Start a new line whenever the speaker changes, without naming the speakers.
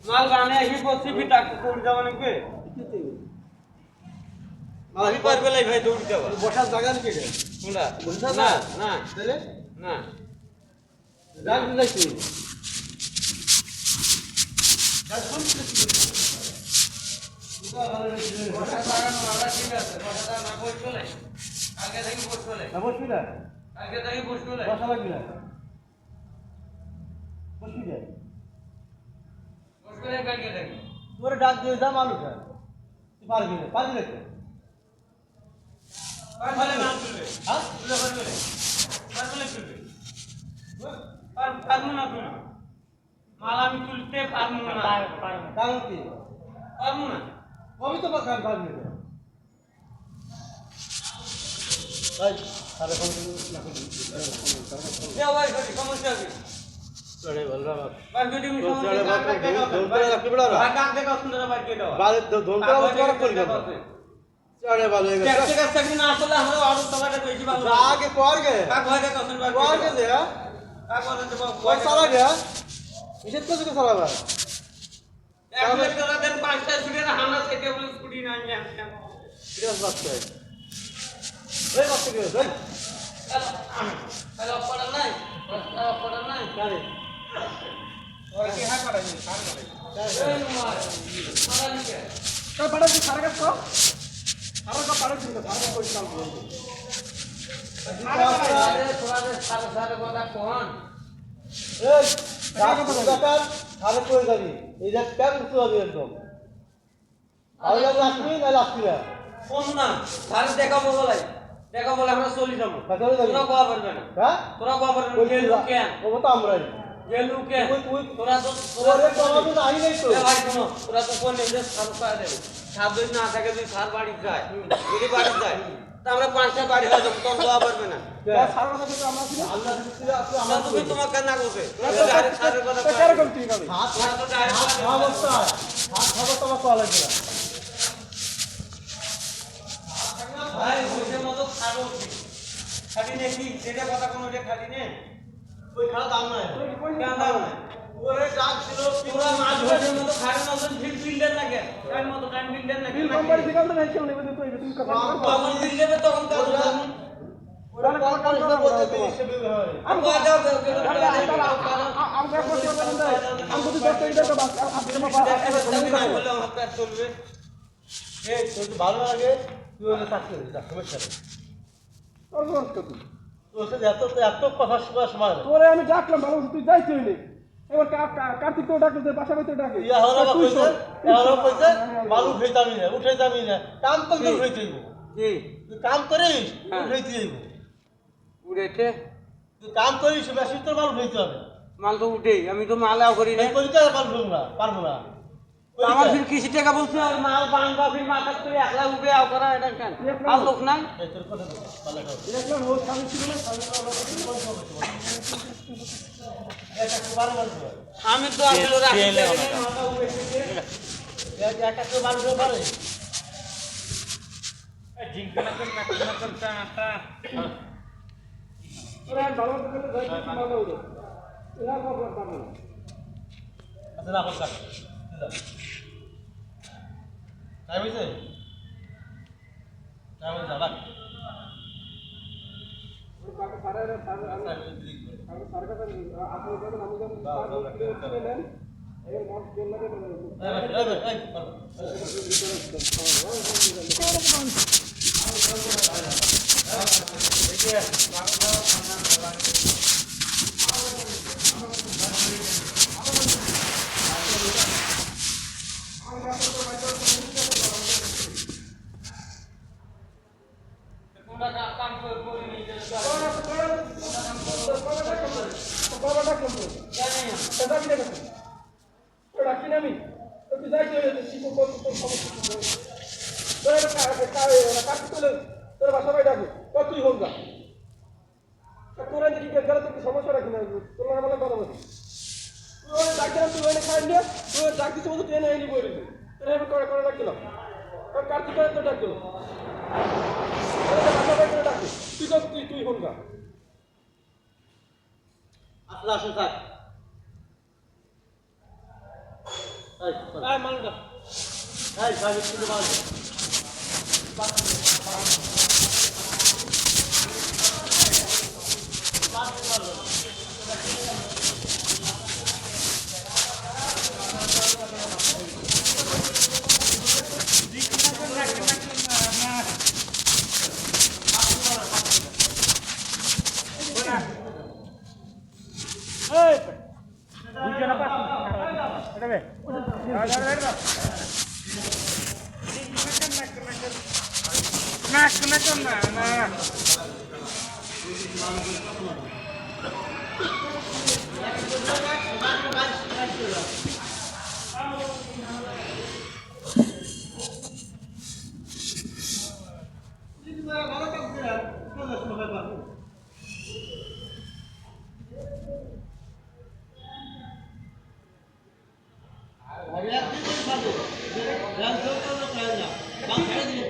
মাল গানে এসে পড়ছি ফির ডাক্তার দৌড় যাওয়া নাকি মাল পারবে লাই ভাই দৌড় যাওয়া
বসার জায়গা নাকি রে
কোনটা
বসার
না না
তাহলে
না
ডাক দিলাই তুই
বসার জায়গা না ঠিক আছে বসাটা না বস চলে আগে থেকে বস চলে
না বসবি না
আগে থেকে বস চলে
বসা লাগবি না বসবি না
বস চলে কালকে থেকে
তোরে ডাক দিয়ে যা মাল উঠা তুই পারবি না
পারলে নাম তুলবে
হ্যাঁ
তুলে পারবে পারলে তুলবে পারবো না তুলবে মাল আমি তুলতে পারবো না
কারণ কি
পারবো না
আমি তো পারবি না ভাই আরে কোন
দেও ভাই করি সমস্যা কি
চলে বলরা
বার করে দিবি সমস্যা
চলে বাপ দোলতলা রাখবি বড়
ভাগ কাক দেখা সুন্দর বার করে দাও
বালে দোলতলা উৎপাদন করবি চলে ভালো হয়ে গেছে
চেক চেক চেক না আসলে আমরা অর্ডার টাকাটা বেশি ভালো
আগে কর গে
কাক ভাই দেখা সুন্দর বার
কর
করে
গে দে
কাক বলেন যে
কর সারা গে নিষেধ করছিস কে সারা ভাই
এক লাখ টাকা দেন পাঁচটা স্কুটি না হানা থেকে বলে স্কুটি না নিয়ে আসেন
সিরিয়াস বাত কর এই বাত কে ভাই
হ্যালো পড়া নাই পড়া নাই
কারে
ওর কি হ্যাঁ পড়া নাই সার করে এই মার পড়া নাই কে
কই পড়া কি সারা কে তো সারা কা পড়া কি সারা কা কই কাম করব
थोड़ा सारे কথা কোন
এই ডাক্তার আরে কই যাবি এই যে কেন তুই যাবি একদম আরে লাস্মি না লাস্মি না
কোন না সারে দেখাবো বলে আমরা চলে যাবো
কাজে যাবি
তোরা কোয়া পারবে না
হ্যাঁ
তোরা কোয়া পারবে
কই
না গেলু কেন
ও তো আমরাই
গেলু কেন
তুই
তোরা তো
তোরে তো আমি নাই নাই তো
ভাই শোনো তোরা তো কোন নিজে সার পায় দেবে সার যদি না থাকে যদি সার বাড়ি যায় যদি বাড়ি যায় তা আমরা পাঁচটা বাড়ি হয়ে যাবো তখন কোয়া পারবে না
সারা কথা তো আমরা ছিল আল্লাহ দিতে আপনি
আমরা
আমরা
তুমি তোমাকে না করবে ডাইরেক্ট সারের কথা
কেন করতে হবে
হাত তো ডাইরেক্ট
অবস্থা হাত খবর তোমার কল আছে
ভাই বুঝে মতো খাবো খালি নাকি সেটা কথা কোনো যে খালি নে
ওই খাওয়া দাম নাই
কেন দাও না
ওরে ডাক ছিল
তোরা মাছ ধরে মতো খালি মতন ফিল বিল্ডার লাগে টাইম মতো টাইম বিল্ডার লাগে
বিল কোম্পানি থেকে আমরা নাই কেমন নেবে তুমি কথা
তখন বিল দেবে তখন কাজ করবে
ওরা কল করে বলতে তুমি হিসেবে হয়
আমি কয় দাও
আমরা করতে পারেন না আমি যদি 10 টাকা দাও আপনি
আমার চলবে
এই তোর ভালো লাগে তুই ওনে থাকতে যা সমস্যা নেই তোর সাথে এত কথা শোনার সময়
তোরে আমি ডাকলাম ভালো তুই যাইতে হইলে এবার কার্তিক তো ডাকলে বাসা বাড়িতে ডাকে
ইয়া হলো বা কইছে মালু খাইতামি না উঠে যাবি না কাম তো তোর হইতে হইব
কি
তুই কাম করিস উঠাইতে হইব
উড়েছে
তুই কাম করিস বেশি তোর মাল উঠাইতে হবে
মাল তো উঠেই আমি তো মালাও করি না
এই করিতে পারবো না
আমার ফির কৃষি টাকা বলছে আর মাল বাংবা ফির মাথা তুই একলা উঠে আও করা এটা কেন আর লোক নাই
এই তোর কথা ভালো কথা
দেখলাম ও স্বামী ছিল না
এটা তো ভালো বলছো
আমি তো আসলে রাখি মাথা উঠেছে
একটা তো ভালো পারে
জিঙ্কনা কোন কাটনা করতে আটা
তোরা ভালো করে যাইতে ভালো হলো এরা খবর পাবো
আচ্ছা না কথা টাইম হইছে টাইম হইছে বাবা
ওই কাকা সারা আমি সারা কথা আপনি বলেন আমি যখন নেন এর মত জেল লাগে
কাম করে নিয়ে
বাবা ডাকলাম তো
জানি না
এটা কি দেখেন তো ডাকি না আমি তো তুই যাইতে হইলে শিখো কত সমস্যা তোর কার্তিক তোর বাসা বাড়ি ডাকে তুই হোক না তোরা দেখি গেলে তোর সমস্যা রাখি না তোর আমার কথা বলছি তুই ওই ডাক্তার তুই ওই খাই নিয়ে তুই ডাক দিতে বলতে ট্রেনে এনে বই রেখে তোর করে ডাকছিলাম কার্তিক তো ডাক দিল বাসা বাইরে ডাকে তুই হন গা
আসলে আসুন থাক
মালটা
এই সাহেব কিন্তু মাল ভাই একদিন করে খাবে ব্যাংক থেকে না বাংলা দিয়ে